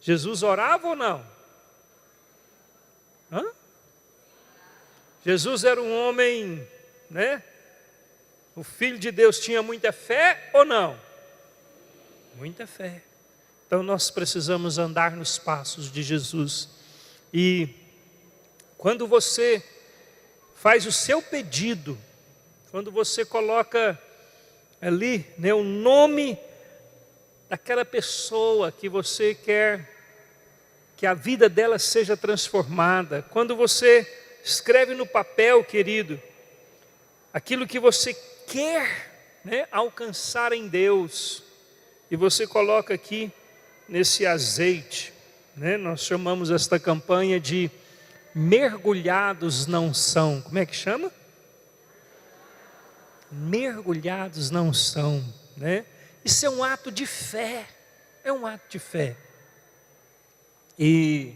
Jesus orava ou não? Hã? Jesus era um homem, né? O Filho de Deus tinha muita fé ou não? Muita fé. Então nós precisamos andar nos passos de Jesus. E quando você faz o seu pedido, quando você coloca ali, né, o nome daquela pessoa que você quer que a vida dela seja transformada, quando você escreve no papel, querido, aquilo que você quer, né, alcançar em Deus, e você coloca aqui nesse azeite, né, nós chamamos esta campanha de mergulhados na unção. Como é que chama? Mergulhados na unção, né? Isso é um ato de fé, é um ato de fé. E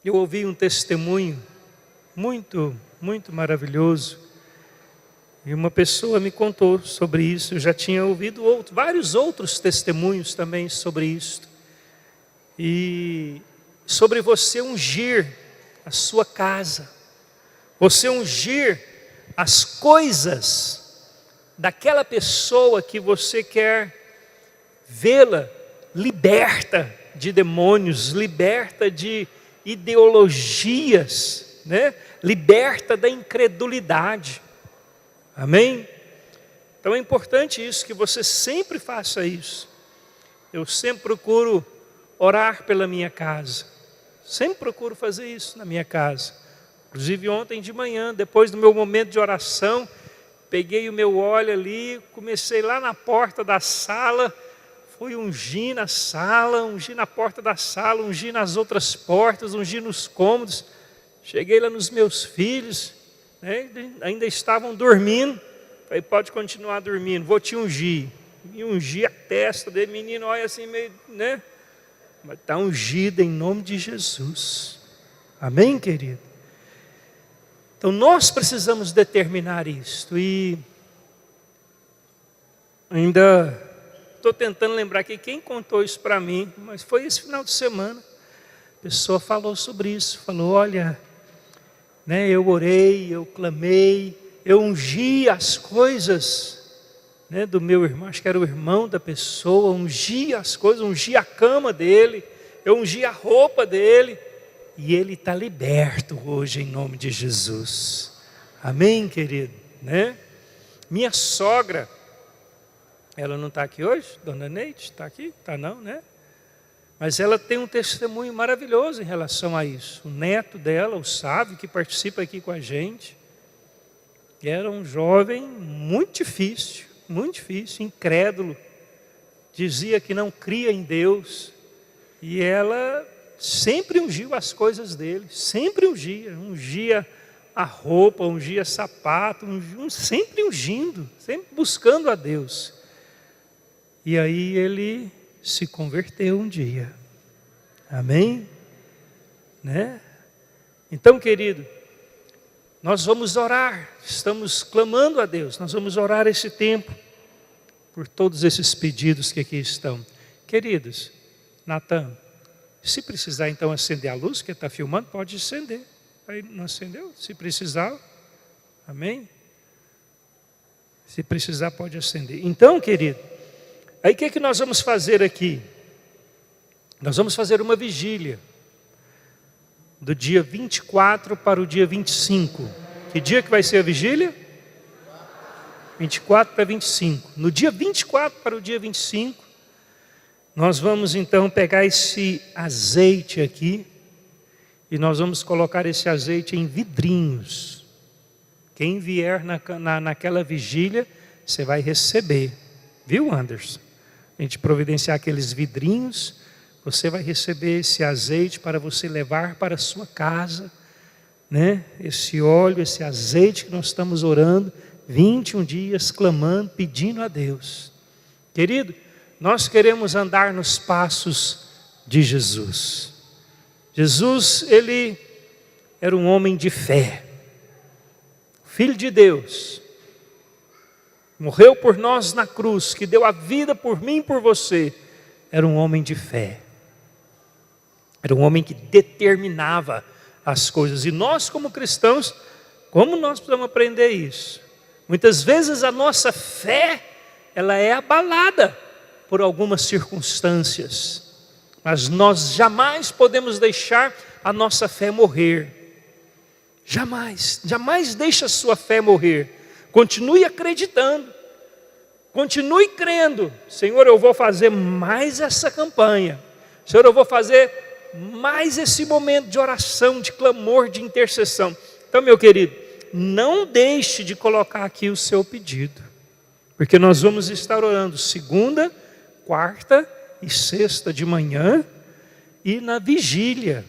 eu ouvi um testemunho muito, muito maravilhoso, e uma pessoa me contou sobre isso. Eu já tinha ouvido vários outros testemunhos também sobre isso. E sobre você ungir a sua casa, você ungir as coisas daquela pessoa que você quer vê-la liberta de demônios, liberta de ideologias, né? Liberta da incredulidade. Amém? Então é importante isso, que você sempre faça isso. Eu sempre procuro orar pela minha casa. Sempre procuro fazer isso na minha casa. Inclusive ontem de manhã, depois do meu momento de oração, peguei o meu óleo ali, comecei lá na porta da sala, fui ungir na sala, ungir na porta da sala, ungir nas outras portas, ungir nos cômodos. Cheguei lá nos meus filhos, né, ainda estavam dormindo. Falei, pode continuar dormindo, vou te ungir. E ungi a testa dele, menino, olha assim meio, né? Mas está ungido em nome de Jesus. Amém, querido? Então nós precisamos determinar isto. E ainda estou tentando lembrar aqui quem contou isso para mim, mas foi esse final de semana. A pessoa falou sobre isso, falou, olha, né, eu orei, eu clamei, eu ungi as coisas, né, do meu irmão, acho que era o irmão da pessoa, ungi as coisas, ungi a cama dele, eu ungi a roupa dele, e ele está liberto hoje em nome de Jesus. Amém, querido? Né? Minha sogra, ela não está aqui hoje? Dona Neide, está aqui? Está não, né? Mas ela tem um testemunho maravilhoso em relação a isso. O neto dela, o Sávio, que participa aqui com a gente, era um jovem muito difícil, incrédulo, dizia que não cria em Deus, e ela sempre ungiu as coisas dele, sempre ungia a roupa, ungia sapato, sempre ungindo, sempre buscando a Deus. E aí ele se converteu um dia. Amém? Né? Então, querido, nós vamos orar, estamos clamando a Deus, nós vamos orar esse tempo por todos esses pedidos que aqui estão. Queridos, Natan, se precisar então acender a luz, que está filmando, pode acender. Aí não acendeu? Se precisar, amém? Se precisar, pode acender. Então, querido, aí o que nós vamos fazer aqui? Nós vamos fazer uma vigília, do dia 24 para o dia 25. Que dia que vai ser a vigília? 24 para 25. No dia 24 para o dia 25, nós vamos então pegar esse azeite aqui, e nós vamos colocar esse azeite em vidrinhos. Quem vier naquela vigília, você vai receber. Viu, Anderson? A gente providenciar aqueles vidrinhos, você vai receber esse azeite para você levar para a sua casa, né? Esse óleo, esse azeite que nós estamos orando, 21 dias clamando, pedindo a Deus. Querido, nós queremos andar nos passos de Jesus. Jesus, ele era um homem de fé, Filho de Deus, morreu por nós na cruz, que deu a vida por mim e por você. era um homem de fé. Era um homem que determinava as coisas. E nós, como cristãos, como nós precisamos aprender isso? Muitas vezes a nossa fé, ela é abalada por algumas circunstâncias. Mas nós jamais podemos deixar a nossa fé morrer. Jamais, jamais deixe a sua fé morrer. Continue acreditando. Continue crendo. Senhor, eu vou fazer mais essa campanha. Senhor, eu vou fazer mais esse momento de oração, de clamor, de intercessão. Então, meu querido, não deixe de colocar aqui o seu pedido. Porque nós vamos estar orando segunda, quarta e sexta de manhã e na vigília,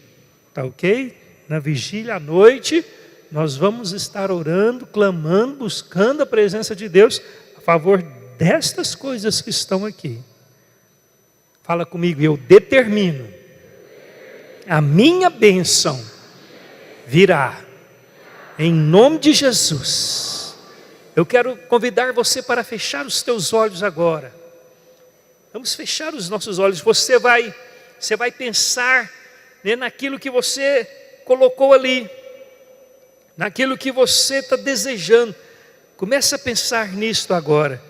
tá ok? Na vigília à noite, nós vamos estar orando, clamando, buscando a presença de Deus a favor destas coisas que estão aqui. Fala comigo, eu determino, a minha bênção virá, em nome de Jesus. Eu quero convidar você para fechar os teus olhos agora. Vamos fechar os nossos olhos. Você vai pensar, né, naquilo que você colocou ali, naquilo que você está desejando. Comece a pensar nisto agora.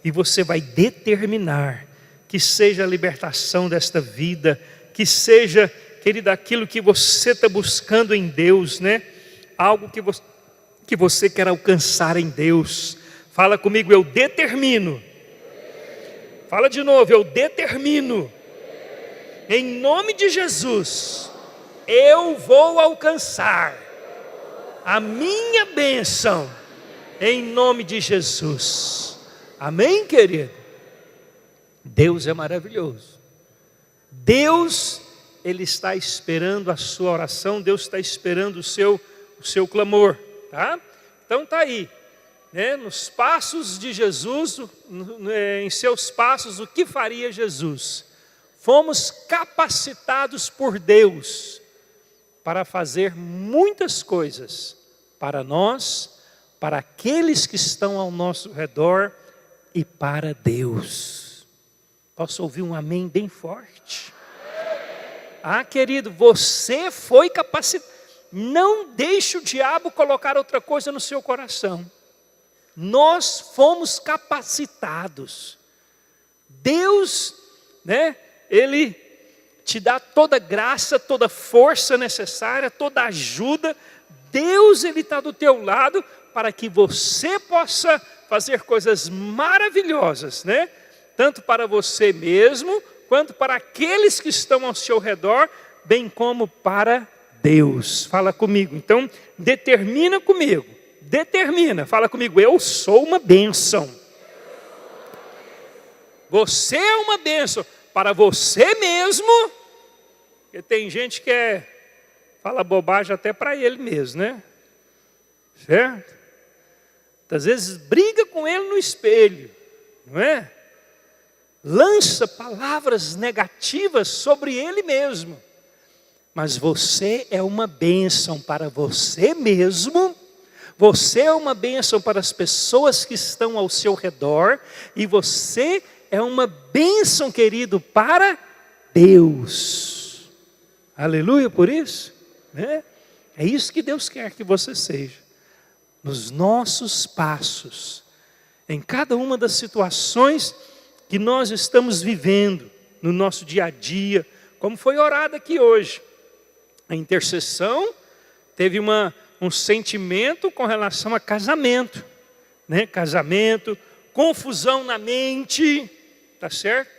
E você vai determinar que seja a libertação desta vida, que seja, querido, aquilo que você está buscando em Deus, né? Algo que você quer alcançar em Deus. Fala comigo, eu determino. Fala de novo, eu determino. Em nome de Jesus, eu vou alcançar a minha bênção. Em nome de Jesus. Amém, querido? Deus é maravilhoso. Deus, Ele está esperando a sua oração. Deus está esperando o seu clamor, tá? Então está aí, né? Nos passos de Jesus, em seus passos, o que faria Jesus? Fomos capacitados por Deus para fazer muitas coisas para nós, para aqueles que estão ao nosso redor e para Deus. Posso ouvir um amém bem forte? Ah, querido, você foi capacitado. Não deixe o diabo colocar outra coisa no seu coração. Nós fomos capacitados. Deus, né? Ele te dá toda graça, toda força necessária, toda ajuda. Deus, Ele está do teu lado para que você possa fazer coisas maravilhosas, né? Tanto para você mesmo, quanto para aqueles que estão ao seu redor, bem como para Deus. Fala comigo, então determina comigo, fala comigo, eu sou uma bênção. Você é uma bênção para você mesmo, porque tem gente que fala bobagem até para ele mesmo, né? Certo? Às vezes briga com ele no espelho, não é? Lança palavras negativas sobre ele mesmo. Mas você é uma bênção para você mesmo. Você é uma bênção para as pessoas que estão ao seu redor. E você é uma bênção, querido, para Deus. Aleluia por isso, né? É isso que Deus quer que você seja. Nos nossos passos, em cada uma das situações que nós estamos vivendo no nosso dia a dia, como foi orado aqui hoje. A intercessão teve um sentimento com relação a casamento, né? Casamento, confusão na mente, tá certo?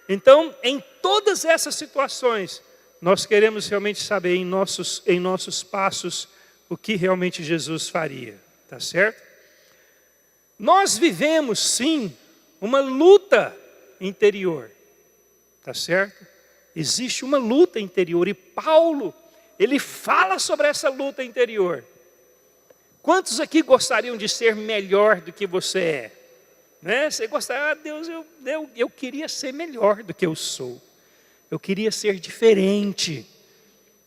Então, em todas essas situações, nós queremos realmente saber em nossos passos o que realmente Jesus faria, tá certo? Nós vivemos sim uma luta interior, tá certo? Existe uma luta interior e Paulo, ele fala sobre essa luta interior. Quantos aqui gostariam de ser melhor do que você é? Né? Você gostaria, Deus, eu queria ser melhor do que eu sou. Eu queria ser diferente.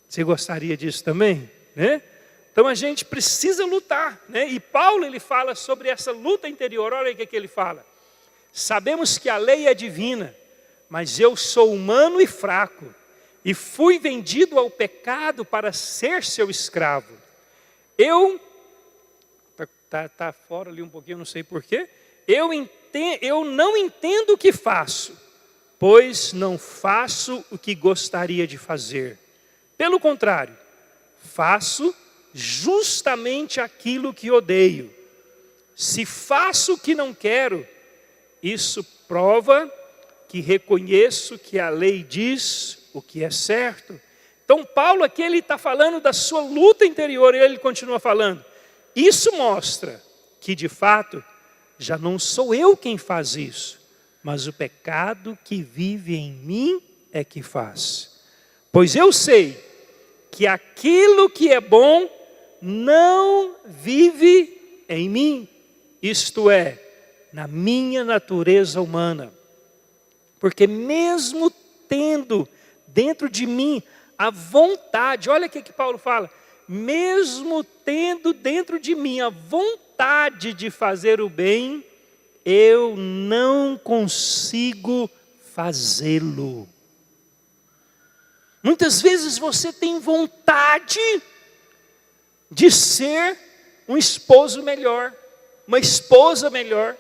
Você gostaria disso também? Né? Então a gente precisa lutar, né? E Paulo, ele fala sobre essa luta interior. Olha o que ele fala. Sabemos que a lei é divina, mas eu sou humano e fraco, e fui vendido ao pecado para ser seu escravo. Tá fora ali um pouquinho, não sei porquê. Eu não entendo o que faço, pois não faço o que gostaria de fazer. Pelo contrário, faço justamente aquilo que odeio. Se faço o que não quero, isso prova que reconheço que a lei diz o que é certo. Então Paulo aqui ele está falando da sua luta interior e ele continua falando. Isso mostra que de fato já não sou eu quem faz isso, mas o pecado que vive em mim é que faz. Pois eu sei que aquilo que é bom não vive em mim, isto é, na minha natureza humana. Porque mesmo tendo dentro de mim a vontade, olha o que Paulo fala, mesmo tendo dentro de mim a vontade de fazer o bem, eu não consigo fazê-lo. Muitas vezes você tem vontade de ser um esposo melhor, uma esposa melhor.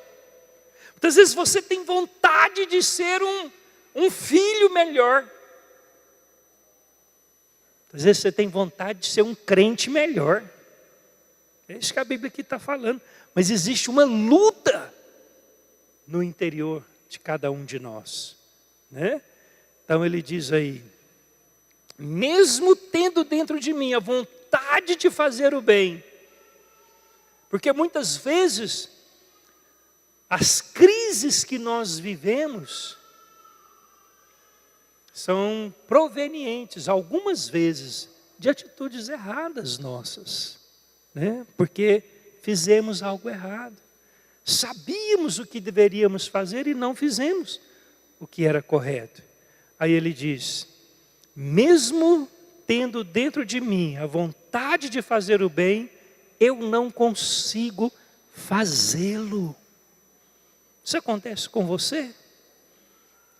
Muitas vezes você tem vontade de ser um filho melhor. Às vezes você tem vontade de ser um crente melhor. É isso que a Bíblia aqui está falando. Mas existe uma luta no interior de cada um de nós, né? Então ele diz aí, mesmo tendo dentro de mim a vontade de fazer o bem, porque muitas vezes as crises que nós vivemos são provenientes, algumas vezes, de atitudes erradas nossas, né? Porque fizemos algo errado. Sabíamos o que deveríamos fazer e não fizemos o que era correto. Aí ele diz, mesmo tendo dentro de mim a vontade de fazer o bem, eu não consigo fazê-lo. Isso acontece com você?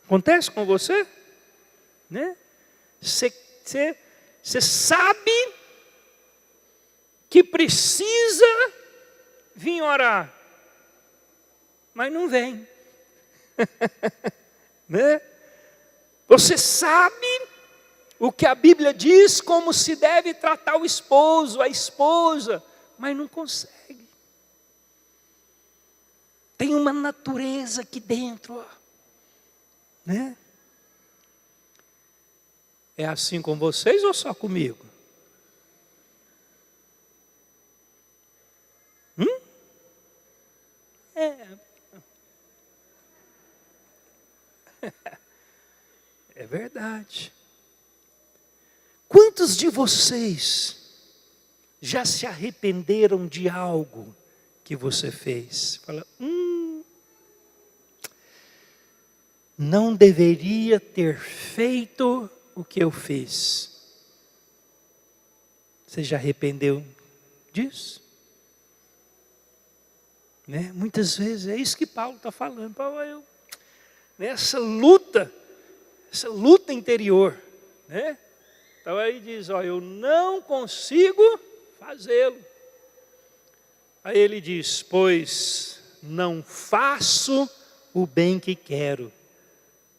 Acontece com você? Né? Você sabe que precisa vir orar, mas não vem. Né? Você sabe o que a Bíblia diz, como se deve tratar o esposo, a esposa, mas não consegue. Tem uma natureza aqui dentro, ó, né? É assim com vocês ou só comigo? É verdade. Quantos de vocês já se arrependeram de algo que você fez? Fala, não deveria ter feito o que eu fiz. Você já arrependeu disso? Né? Muitas vezes é isso que Paulo está falando. Paulo, essa luta interior, né? Então aí diz, eu não consigo fazê-lo. Aí ele diz, pois não faço o bem que quero,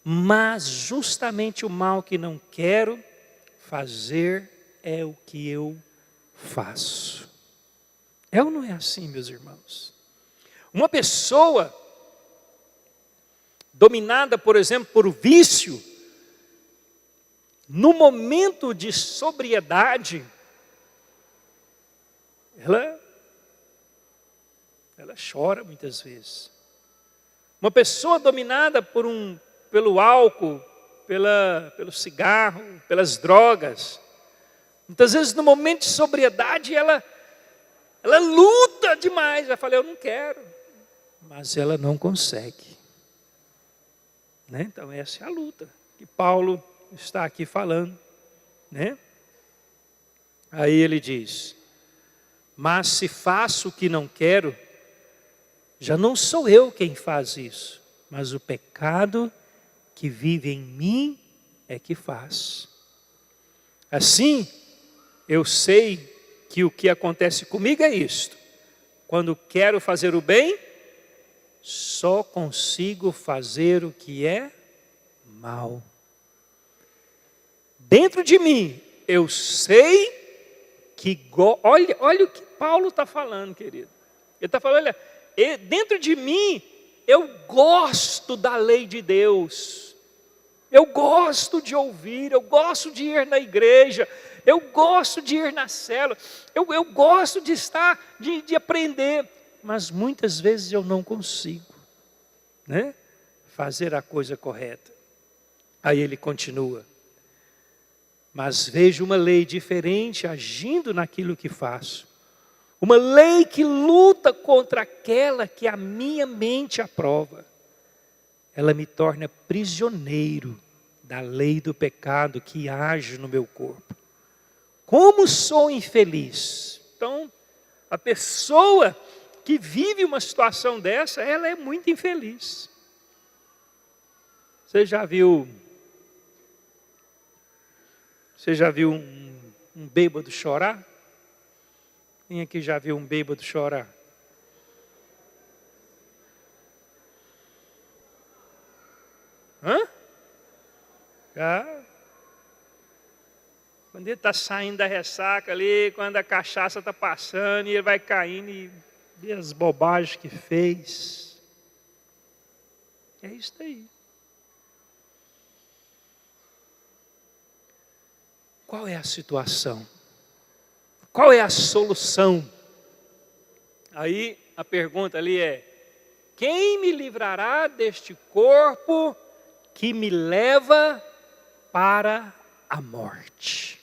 mas justamente o mal que não quero fazer é o que eu faço. É ou não é assim, meus irmãos? Uma pessoa dominada, por exemplo, por o vício, no momento de sobriedade, ela chora muitas vezes. Uma pessoa dominada pelo álcool, pelo cigarro, pelas drogas, muitas vezes no momento de sobriedade ela luta demais. Ela fala, eu não quero, mas ela não consegue. Né? Então essa é a luta que Paulo está aqui falando, né? Aí ele diz, mas se faço o que não quero, já não sou eu quem faz isso, mas o pecado que vive em mim é que faz. Assim, eu sei que o que acontece comigo é isto: quando quero fazer o bem, só consigo fazer o que é mal. Dentro de mim, eu sei que... Olha o que Paulo está falando, querido. Ele está falando, olha, dentro de mim, eu gosto da lei de Deus. Eu gosto de ouvir, eu gosto de ir na igreja, eu gosto de ir na célula, eu gosto de estar, de aprender. Mas muitas vezes eu não consigo, né, fazer a coisa correta. Aí ele continua. Mas vejo uma lei diferente agindo naquilo que faço. Uma lei que luta contra aquela que a minha mente aprova. Ela me torna prisioneiro da lei do pecado que age no meu corpo. Como sou infeliz! Então, a pessoa que vive uma situação dessa, ela é muito infeliz. Você já viu um bêbado chorar? Quem aqui já viu um bêbado chorar? Hã? Já? Quando ele está saindo da ressaca ali, quando a cachaça está passando e ele vai caindo e vê as bobagens que fez. É isso aí. Qual é a situação? Qual é a solução? Aí a pergunta ali é: quem me livrará deste corpo que me leva para a morte?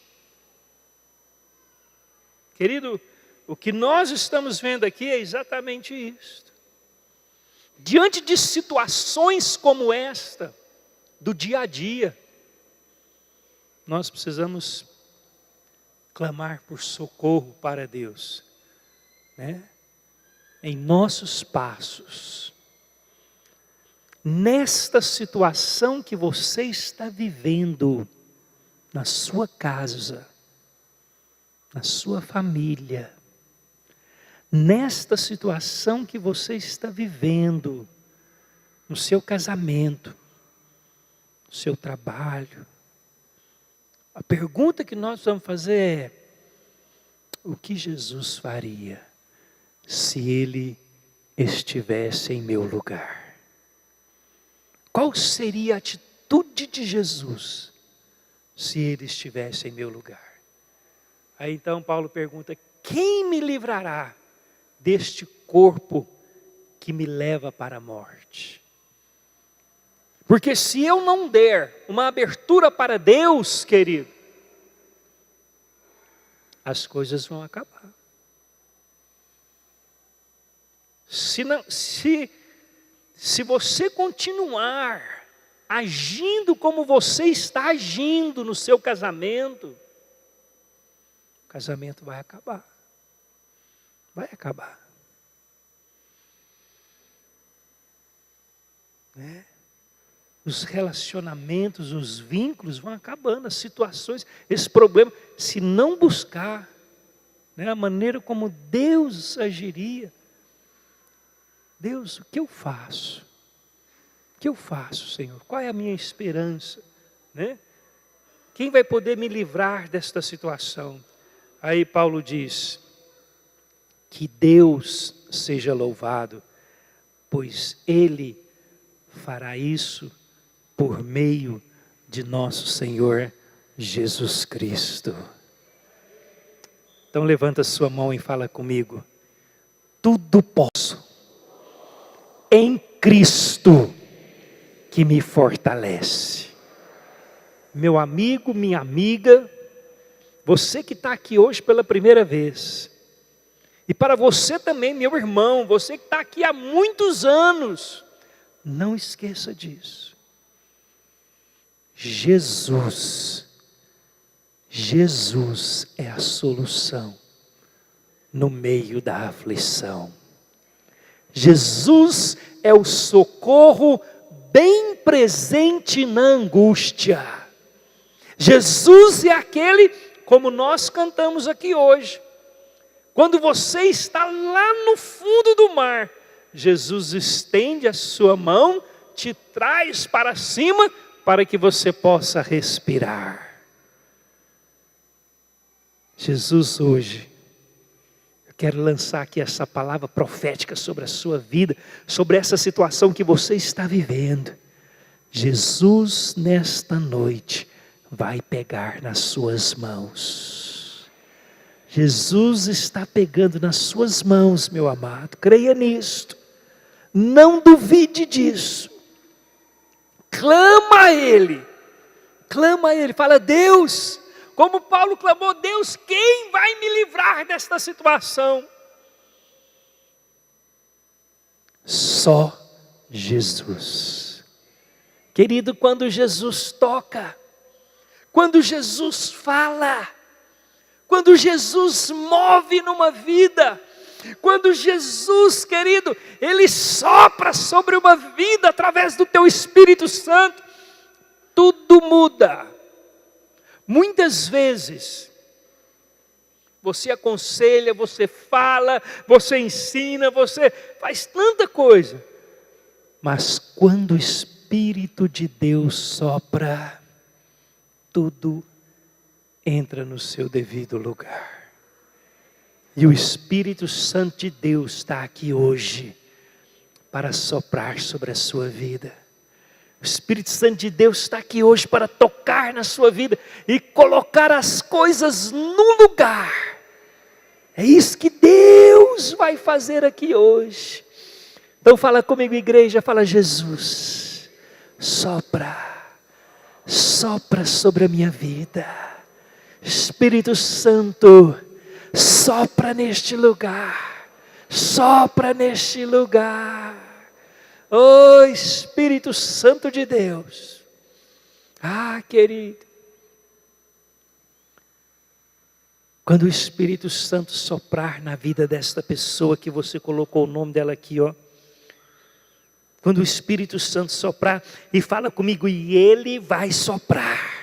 Querido, o que nós estamos vendo aqui é exatamente isto. Diante de situações como esta, do dia a dia, nós precisamos clamar por socorro para Deus, né? Em nossos passos. Nesta situação que você está vivendo, na sua casa, na sua família, nesta situação que você está vivendo, no seu casamento, no seu trabalho, a pergunta que nós vamos fazer é: o que Jesus faria se Ele estivesse em meu lugar? Qual seria a atitude de Jesus se Ele estivesse em meu lugar? Aí então Paulo pergunta: quem me livrará deste corpo que me leva para a morte? Porque se eu não der uma abertura para Deus, querido, as coisas vão acabar. Se você continuar agindo como você está agindo no seu casamento, o casamento vai acabar. Vai acabar. Né? Os relacionamentos, os vínculos vão acabando, as situações, esse problema, se não buscar, né, a maneira como Deus agiria. Deus, o que eu faço? O que eu faço, Senhor? Qual é a minha esperança? Né? Quem vai poder me livrar desta situação? Aí Paulo diz: que Deus seja louvado, pois Ele fará isso por meio de nosso Senhor Jesus Cristo. Então levanta sua mão e fala comigo: tudo posso em Cristo que me fortalece. Meu amigo, minha amiga, você que está aqui hoje pela primeira vez, e para você também, meu irmão, você que está aqui há muitos anos, não esqueça disso. Jesus é a solução no meio da aflição. Jesus é o socorro bem presente na angústia. Jesus é aquele, como nós cantamos aqui hoje, quando você está lá no fundo do mar, Jesus estende a sua mão, te traz para cima, para que você possa respirar. Jesus hoje, eu quero lançar aqui essa palavra profética sobre a sua vida, sobre essa situação que você está vivendo. Jesus nesta noite vai pegar nas suas mãos. Jesus está pegando nas suas mãos, meu amado, creia nisto, não duvide disso, clama a Ele, fala: Deus, como Paulo clamou, Deus, quem vai me livrar desta situação? Só Jesus. Querido, quando Jesus toca, quando Jesus fala, quando Jesus move numa vida, quando Jesus, querido, Ele sopra sobre uma vida através do teu Espírito Santo, tudo muda. Muitas vezes, você aconselha, você fala, você ensina, você faz tanta coisa, mas quando o Espírito de Deus sopra, tudo entra no seu devido lugar. E o Espírito Santo de Deus está aqui hoje para soprar sobre a sua vida. O Espírito Santo de Deus está aqui hoje para tocar na sua vida e colocar as coisas no lugar. É isso que Deus vai fazer aqui hoje. Então fala comigo, igreja, fala: Jesus, sopra sobre a minha vida. Espírito Santo, sopra neste lugar, sopra neste lugar. Oh Espírito Santo de Deus, querido, quando o Espírito Santo soprar na vida desta pessoa que você colocou o nome dela aqui, quando o Espírito Santo soprar, e fala comigo, e Ele vai soprar.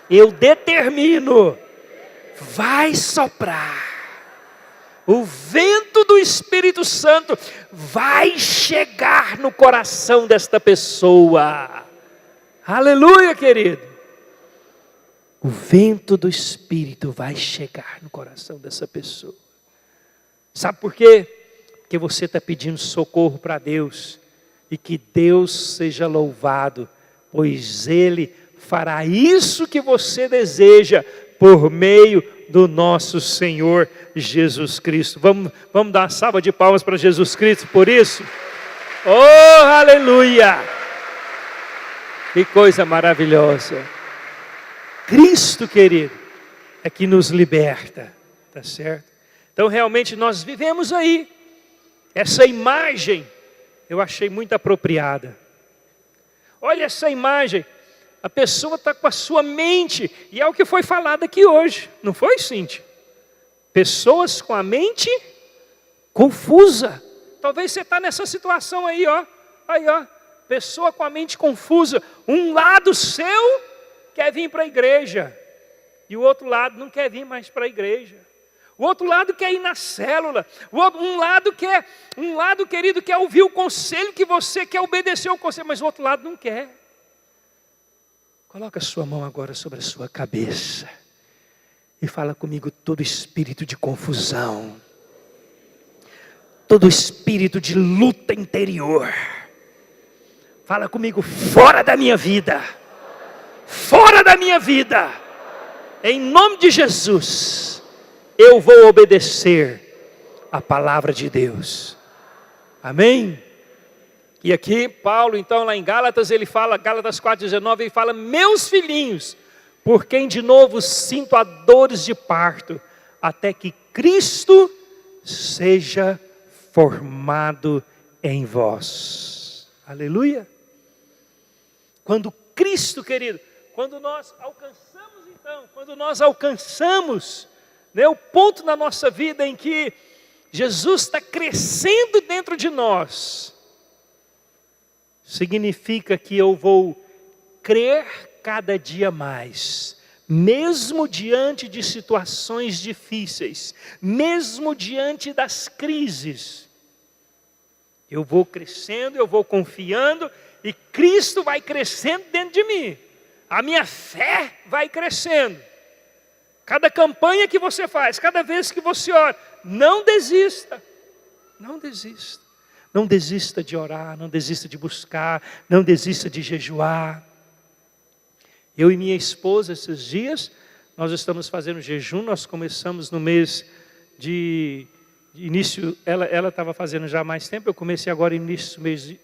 Eu determino, vai soprar. O vento do Espírito Santo vai chegar no coração desta pessoa. Aleluia, querido. O vento do Espírito vai chegar no coração dessa pessoa. Sabe por quê? Porque você está pedindo socorro para Deus. E que Deus seja louvado, pois Ele fará isso que você deseja por meio do nosso Senhor Jesus Cristo. Vamos dar uma salva de palmas para Jesus Cristo por isso? Oh, aleluia! Que coisa maravilhosa! Cristo, querido, é que nos liberta, tá certo? Então realmente nós vivemos aí. Essa imagem eu achei muito apropriada. Olha essa imagem. A pessoa está com a sua mente, e é o que foi falado aqui hoje, não foi, Cíntia? Pessoas com a mente confusa. Talvez você está nessa situação aí, pessoa com a mente confusa. Um lado seu quer vir para a igreja, e o outro lado não quer vir mais para a igreja. O outro lado quer ir na célula. Um lado, querido, quer ouvir o conselho que você quer obedecer ao conselho, mas o outro lado não quer. Coloca a sua mão agora sobre a sua cabeça e fala comigo: todo espírito de confusão, todo espírito de luta interior, fala comigo: fora da minha vida, fora da minha vida, em nome de Jesus, eu vou obedecer a palavra de Deus. Amém? E aqui Paulo, então, lá em Gálatas, ele fala, Gálatas 4,19, ele fala: meus filhinhos, por quem de novo sinto a dores de parto, até que Cristo seja formado em vós. Aleluia. Quando Cristo, querido, quando nós alcançamos, o ponto na nossa vida em que Jesus está crescendo dentro de nós, significa que eu vou crer cada dia mais, mesmo diante de situações difíceis, mesmo diante das crises. Eu vou crescendo, eu vou confiando, e Cristo vai crescendo dentro de mim. A minha fé vai crescendo. Cada campanha que você faz, cada vez que você ora, não desista. Não desista. Não desista de orar, não desista de buscar, não desista de jejuar. Eu e minha esposa, esses dias, nós estamos fazendo jejum, nós começamos no mês de início, ela estava fazendo já há mais tempo, eu comecei agora no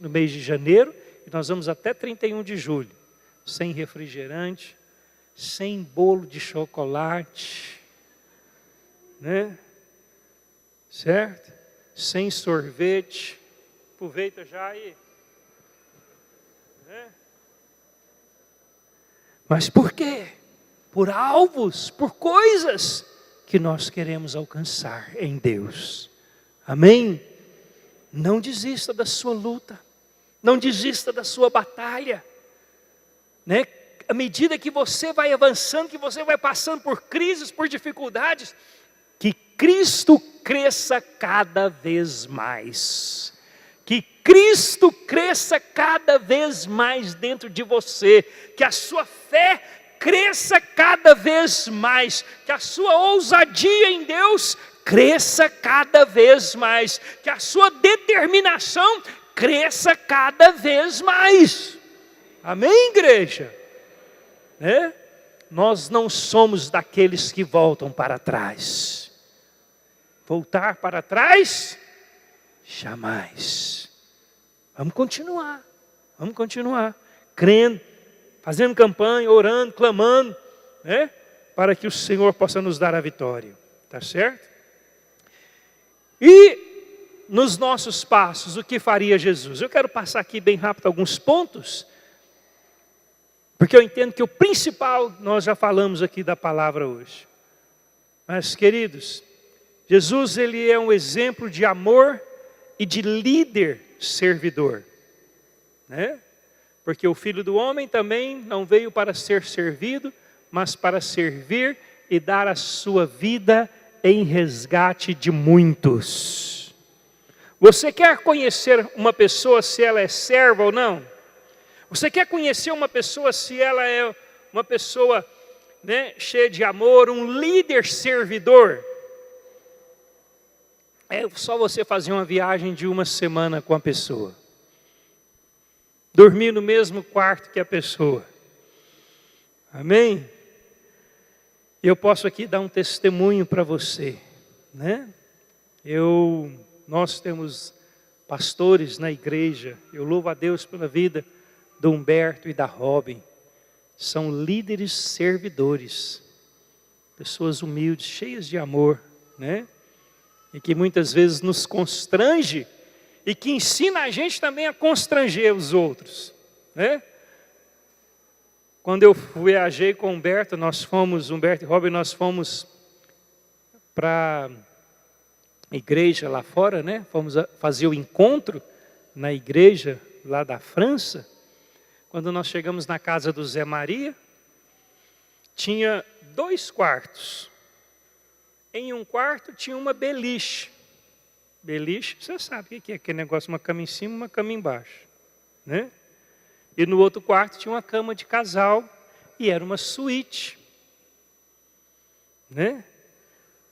mês de janeiro, e nós vamos até 31 de julho, sem refrigerante, sem bolo de chocolate, né? Certo? Sem sorvete. Aproveita já aí. Né? Mas por quê? Por alvos, por coisas que nós queremos alcançar em Deus. Amém? Não desista da sua luta. Não desista da sua batalha. Né? À medida que você vai avançando, que você vai passando por crises, por dificuldades, que Cristo cresça cada vez mais. Que Cristo cresça cada vez mais dentro de você. Que a sua fé cresça cada vez mais. Que a sua ousadia em Deus cresça cada vez mais. Que a sua determinação cresça cada vez mais. Amém, igreja? Nós não somos daqueles que voltam para trás. Voltar para trás? Jamais. Vamos continuar. Crendo, fazendo campanha, orando, clamando, para que o Senhor possa nos dar a vitória. Tá certo? E nos nossos passos, o que faria Jesus? Eu quero passar aqui bem rápido alguns pontos, porque eu entendo que o principal, nós já falamos aqui da palavra hoje. Mas, queridos, Jesus, ele é um exemplo de amor e de líder servidor. Né? Porque o Filho do Homem também não veio para ser servido, mas para servir e dar a sua vida em resgate de muitos. Você quer conhecer uma pessoa se ela é serva ou não? Você quer conhecer uma pessoa se ela é uma pessoa, cheia de amor, um líder servidor? É só você fazer uma viagem de uma semana com a pessoa. Dormir no mesmo quarto que a pessoa. Amém? Eu posso aqui dar um testemunho para você. Nós temos pastores na igreja. Eu louvo a Deus pela vida do Humberto e da Robin. São líderes servidores. Pessoas humildes, cheias de amor, e que muitas vezes nos constrange e que ensina a gente também a constranger os outros. Quando eu viajei com o Humberto e Robin, nós fomos para a igreja lá fora, fomos fazer o encontro na igreja lá da França. Quando nós chegamos na casa do Zé Maria, tinha 2 quartos. Em um quarto tinha uma beliche. Beliche, você sabe o que é aquele negócio, uma cama em cima, uma cama embaixo. E no outro quarto tinha uma cama de casal e era uma suíte.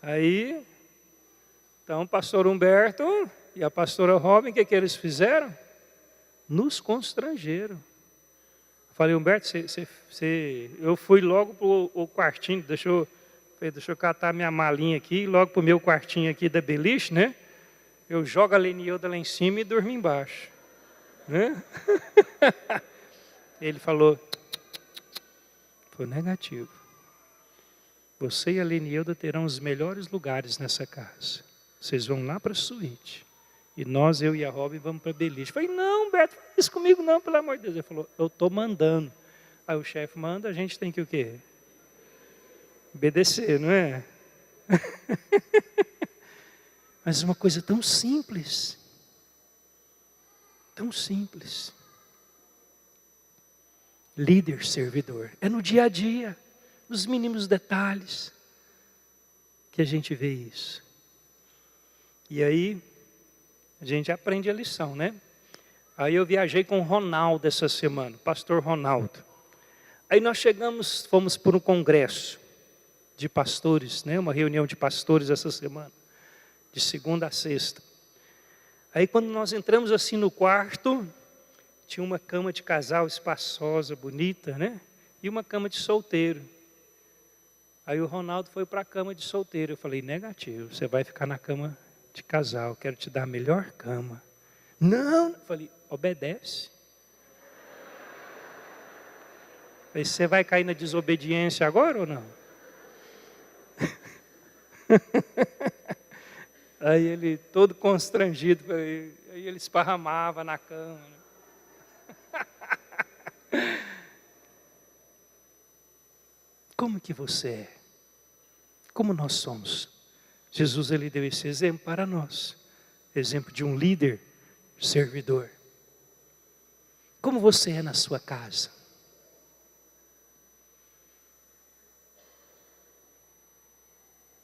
Aí, então o pastor Humberto e a pastora Robin, o que eles fizeram? Nos constrangeram. Eu falei, Humberto, eu fui logo para o quartinho, deixa eu catar minha malinha aqui, logo para o meu quartinho aqui da beliche, Eu jogo a Lenilda lá em cima e durmo embaixo. Ele falou, foi negativo. Você e a Lenilda terão os melhores lugares nessa casa. Vocês vão lá para a suíte. E nós, eu e a Robin, vamos para a beliche. Eu falei, não, Beto, faz isso comigo não, pelo amor de Deus. Ele falou, eu estou mandando. Aí o chefe manda, a gente tem que o quê? Obedecer, não é? Mas uma coisa tão simples. Tão simples. Líder servidor. É no dia a dia, nos mínimos detalhes, que a gente vê isso. E aí, a gente aprende a lição, né? Aí eu viajei com o Ronaldo essa semana, o pastor Ronaldo. Aí nós fomos por um congresso de pastores, né? Uma reunião de pastores essa semana, de segunda a sexta. Aí quando nós entramos assim no quarto, tinha uma cama de casal espaçosa, bonita, né? E uma cama de solteiro. Aí o Ronaldo foi para a cama de solteiro. Eu falei, negativo, você vai ficar na cama de casal, quero te dar a melhor cama. Não, eu falei, obedece. Falei, você vai cair na desobediência agora ou não? Aí ele todo constrangido, aí ele esparramava na cama. Como que você é? Como nós somos? Jesus, ele deu esse exemplo para nós. Exemplo de um líder servidor. Como você é na sua casa?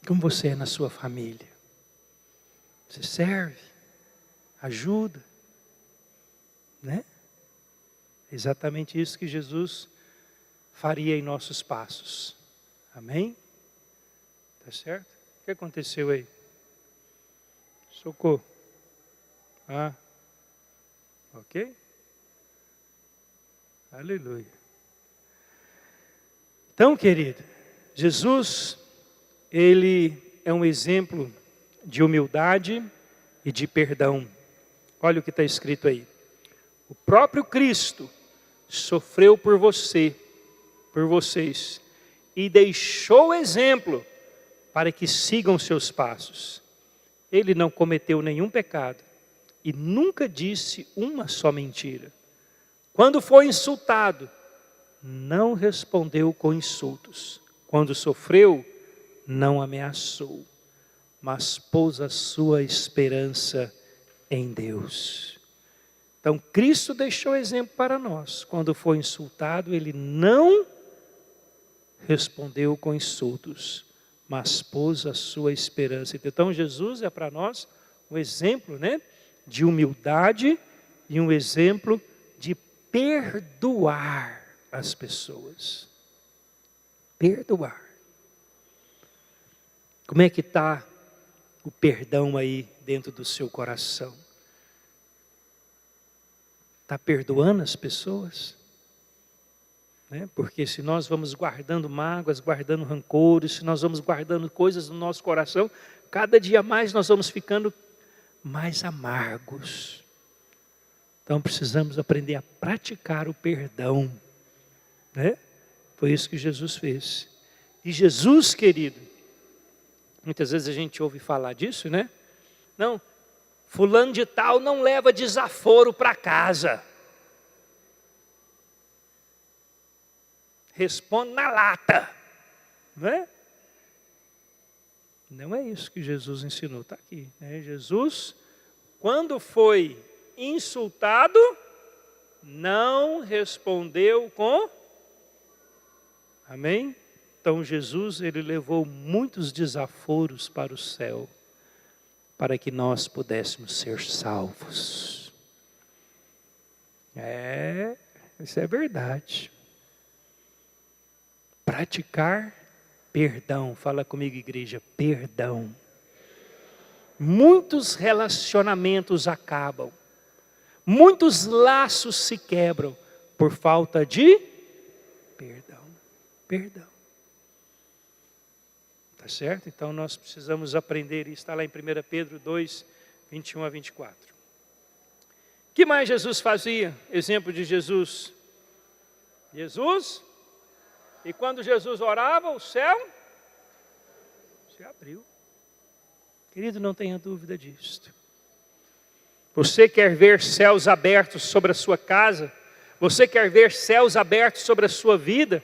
Como você é na sua família? Você serve? Ajuda? Né? É exatamente isso que Jesus faria em nossos passos. Amém? Tá certo? O que aconteceu aí? Socorro. Ah. Ok? Aleluia. Então, querido, Jesus, ele é um exemplo de humildade e de perdão. Olha o que está escrito aí. O próprio Cristo sofreu por vocês, e deixou exemplo para que sigam seus passos. Ele não cometeu nenhum pecado e nunca disse uma só mentira. Quando foi insultado, não respondeu com insultos. Quando sofreu, não ameaçou, mas pôs a sua esperança em Deus. Então, Cristo deixou exemplo para nós. Quando foi insultado, ele não respondeu com insultos, mas pôs a sua esperança. Então, Jesus é para nós um exemplo, né, de humildade e um exemplo de perdoar as pessoas. Perdoar. Como é que está o perdão aí dentro do seu coração? Está perdoando as pessoas? Né? Porque se nós vamos guardando mágoas, guardando rancores, se nós vamos guardando coisas no nosso coração, cada dia mais nós vamos ficando mais amargos. Então precisamos aprender a praticar o perdão. Né? Foi isso que Jesus fez. E Jesus, querido, muitas vezes a gente ouve falar disso, né? Não, fulano de tal não leva desaforo para casa. Responde na lata. Não é? Não é isso que Jesus ensinou, está aqui. Né? Jesus, quando foi insultado, não respondeu com... Amém? Então Jesus, ele levou muitos desaforos para o céu, para que nós pudéssemos ser salvos. Isso é verdade. Praticar perdão. Fala comigo, igreja, perdão. Muitos relacionamentos acabam. Muitos laços se quebram por falta de perdão. Perdão. Tá certo? Então nós precisamos aprender, e está lá em 1 Pedro 2, 21 a 24. O que mais Jesus fazia? Exemplo de Jesus. Jesus, e quando Jesus orava, o céu se abriu. Querido, não tenha dúvida disto. Você quer ver céus abertos sobre a sua casa? Você quer ver céus abertos sobre a sua vida?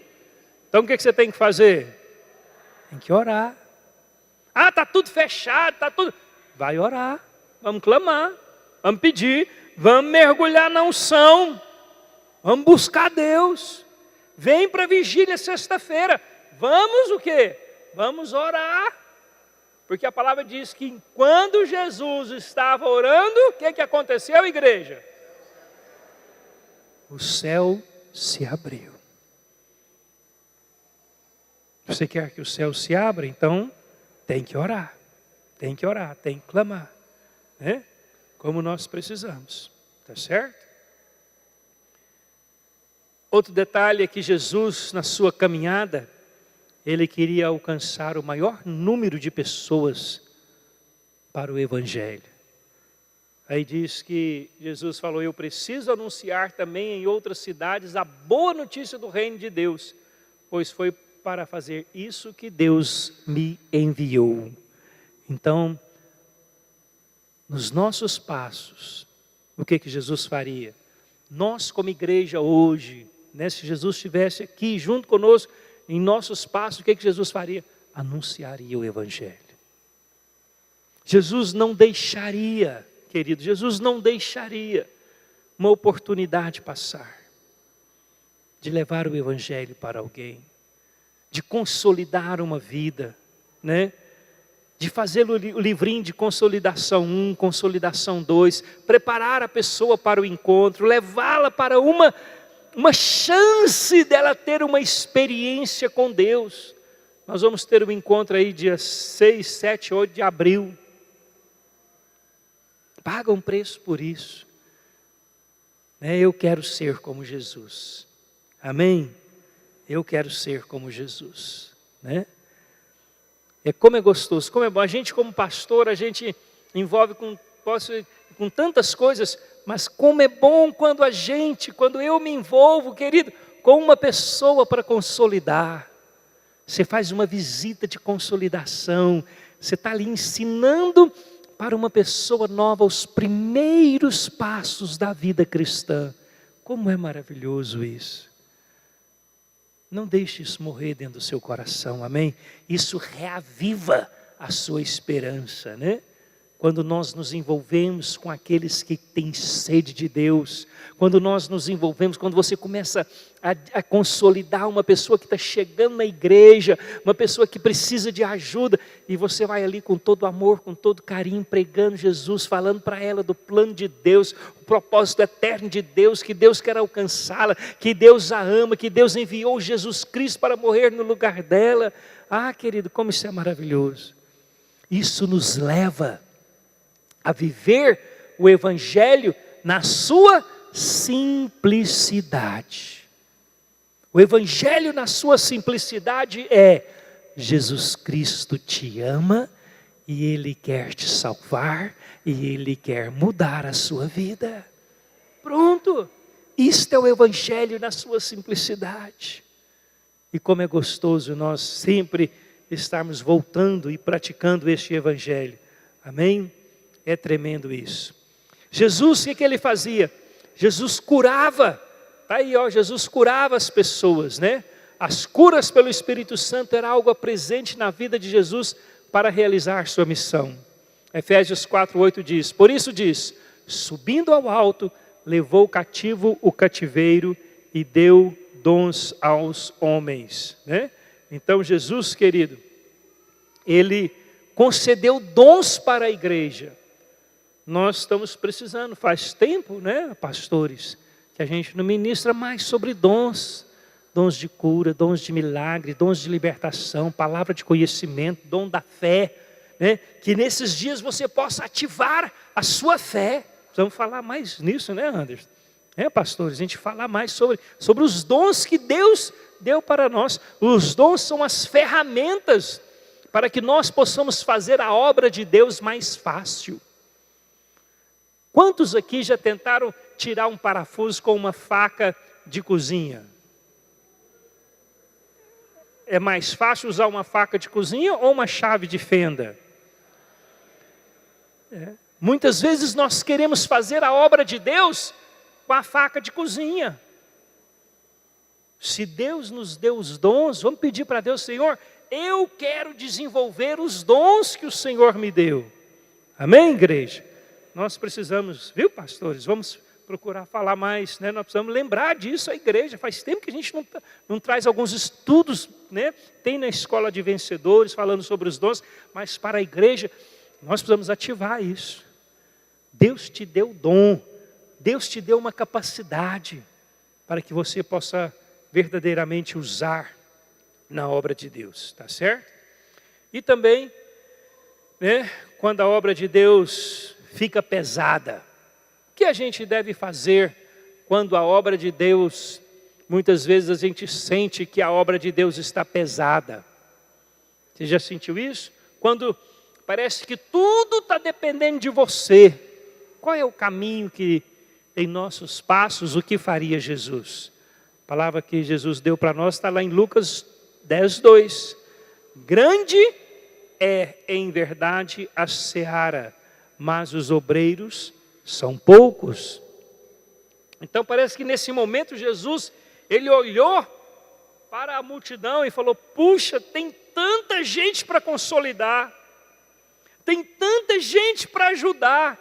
Então o que você tem que fazer? Tem que orar. Ah, está tudo fechado, está tudo... Vai orar, vamos clamar, vamos pedir, vamos mergulhar na unção, vamos buscar Deus. Vem para a vigília sexta-feira. Vamos o quê? Vamos orar. Porque a palavra diz que quando Jesus estava orando, o que aconteceu, igreja? O céu se abriu. Você quer que o céu se abra? Então tem que orar. Tem que orar, tem que clamar. Né? Como nós precisamos. Tá certo? Outro detalhe é que Jesus, na sua caminhada, ele queria alcançar o maior número de pessoas para o Evangelho. Aí diz que Jesus falou, eu preciso anunciar também em outras cidades a boa notícia do reino de Deus, pois foi para fazer isso que Deus me enviou. Então, nos nossos passos, o que Jesus faria? Nós como igreja hoje, né, se Jesus estivesse aqui junto conosco, em nossos passos, o que Jesus faria? Anunciaria o Evangelho. Jesus não deixaria, querido, Jesus não deixaria uma oportunidade passar de levar o Evangelho para alguém, de consolidar uma vida, né? De fazer o livrinho de consolidação 1, consolidação 2, preparar a pessoa para o encontro, levá-la para uma chance dela ter uma experiência com Deus. Nós vamos ter um encontro aí dia 6, 7, 8 de abril. Paga um preço por isso. Eu quero ser como Jesus. Amém? Eu quero ser como Jesus. Né? Como é gostoso, como é bom. A gente como pastor, a gente envolve com tantas coisas, mas como é bom quando eu me envolvo, querido, com uma pessoa para consolidar. Você faz uma visita de consolidação, você está ali ensinando para uma pessoa nova os primeiros passos da vida cristã. Como é maravilhoso isso. Não deixe isso morrer dentro do seu coração, amém? Isso reaviva a sua esperança, né? Quando nós nos envolvemos com aqueles que têm sede de Deus, quando nós nos envolvemos, quando você começa a consolidar uma pessoa que está chegando na igreja, uma pessoa que precisa de ajuda, e você vai ali com todo amor, com todo carinho, pregando Jesus, falando para ela do plano de Deus, o propósito eterno de Deus, que Deus quer alcançá-la, que Deus a ama, que Deus enviou Jesus Cristo para morrer no lugar dela. Ah, querido, como isso é maravilhoso. Isso nos leva a viver o Evangelho na sua simplicidade. O Evangelho na sua simplicidade é: Jesus Cristo te ama e Ele quer te salvar e Ele quer mudar a sua vida. Pronto, isto é o Evangelho na sua simplicidade. E como é gostoso nós sempre estarmos voltando e praticando este Evangelho. Amém? É tremendo isso. Jesus, o que ele fazia? Jesus curava. Está aí, ó, Jesus curava as pessoas, né? As curas pelo Espírito Santo era algo presente na vida de Jesus para realizar sua missão. Efésios 4:8 diz, por isso diz, subindo ao alto, levou cativo o cativeiro e deu dons aos homens, né? Então Jesus, querido, Ele concedeu dons para a igreja. Nós estamos precisando, faz tempo, né, pastores, que a gente não ministra mais sobre dons. Dons de cura, dons de milagre, dons de libertação, palavra de conhecimento, dom da fé. Né? Que nesses dias você possa ativar a sua fé. Vamos falar mais nisso, né, Anderson? Pastores, a gente falar mais sobre os dons que Deus deu para nós. Os dons são as ferramentas para que nós possamos fazer a obra de Deus mais fácil. Quantos aqui já tentaram tirar um parafuso com uma faca de cozinha? É mais fácil usar uma faca de cozinha ou uma chave de fenda? Muitas vezes nós queremos fazer a obra de Deus com a faca de cozinha. Se Deus nos deu os dons, vamos pedir para Deus, Senhor, eu quero desenvolver os dons que o Senhor me deu. Amém, igreja? Nós precisamos, viu, pastores? Vamos procurar falar mais, né? Nós precisamos lembrar disso, a igreja. Faz tempo que a gente não traz alguns estudos, né? Tem na Escola de Vencedores falando sobre os dons, mas para a igreja nós precisamos ativar isso. Deus te deu dom, Deus te deu uma capacidade para que você possa verdadeiramente usar na obra de Deus, tá certo? E também, né, quando a obra de Deus fica pesada, o que a gente deve fazer quando a obra de Deus, muitas vezes a gente sente que a obra de Deus está pesada? Você já sentiu isso? Quando parece que tudo está dependendo de você. Qual é o caminho que, em nossos passos, o que faria Jesus? A palavra que Jesus deu para nós está lá em Lucas 10:2. Grande é, em verdade, a seara, mas os obreiros são poucos. Então parece que nesse momento Jesus, ele olhou para a multidão e falou: puxa, tem tanta gente para consolidar, tem tanta gente para ajudar,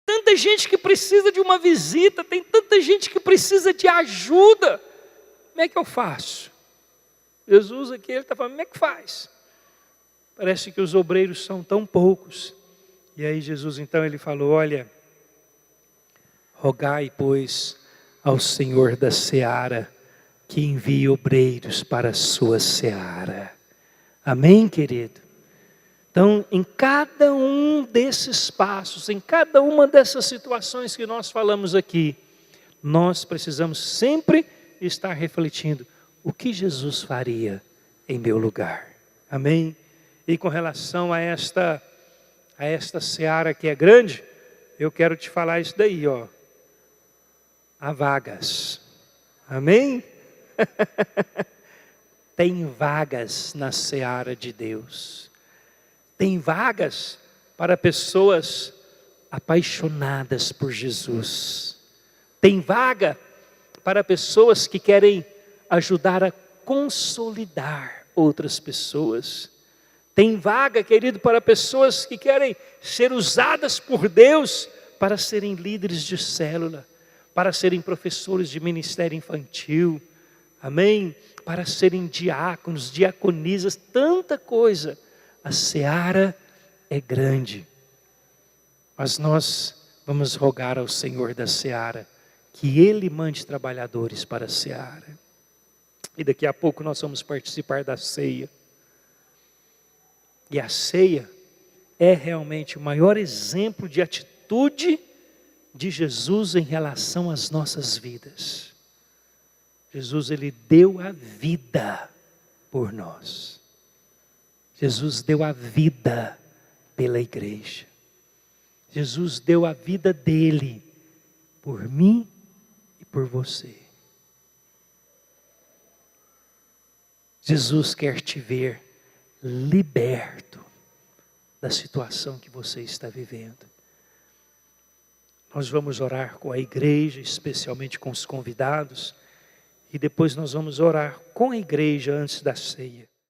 tanta gente que precisa de uma visita, tem tanta gente que precisa de ajuda. Como é que eu faço? Jesus aqui, ele está falando, como é que faz? Parece que os obreiros são tão poucos. E aí Jesus então ele falou: olha, rogai pois ao Senhor da seara que envie obreiros para a sua seara. Amém, querido? Então, em cada um desses passos, em cada uma dessas situações que nós falamos aqui, nós precisamos sempre estar refletindo o que Jesus faria em meu lugar. Amém? E com relação a esta seara que é grande, eu quero te falar isso daí, ó. Há vagas. Amém? Tem vagas na seara de Deus. Tem vagas para pessoas apaixonadas por Jesus. Tem vaga para pessoas que querem ajudar a consolidar outras pessoas. Tem vaga, querido, para pessoas que querem ser usadas por Deus para serem líderes de célula, para serem professores de ministério infantil, amém? Para serem diáconos, diaconisas, tanta coisa. A seara é grande, mas nós vamos rogar ao Senhor da seara que Ele mande trabalhadores para a seara. E daqui a pouco nós vamos participar da ceia. E a ceia é realmente o maior exemplo de atitude de Jesus em relação às nossas vidas. Jesus, ele deu a vida por nós. Jesus deu a vida pela igreja. Jesus deu a vida dele por mim e por você. Jesus quer te ver liberto da situação que você está vivendo. Nós vamos orar com a igreja, especialmente com os convidados, e depois nós vamos orar com a igreja antes da ceia.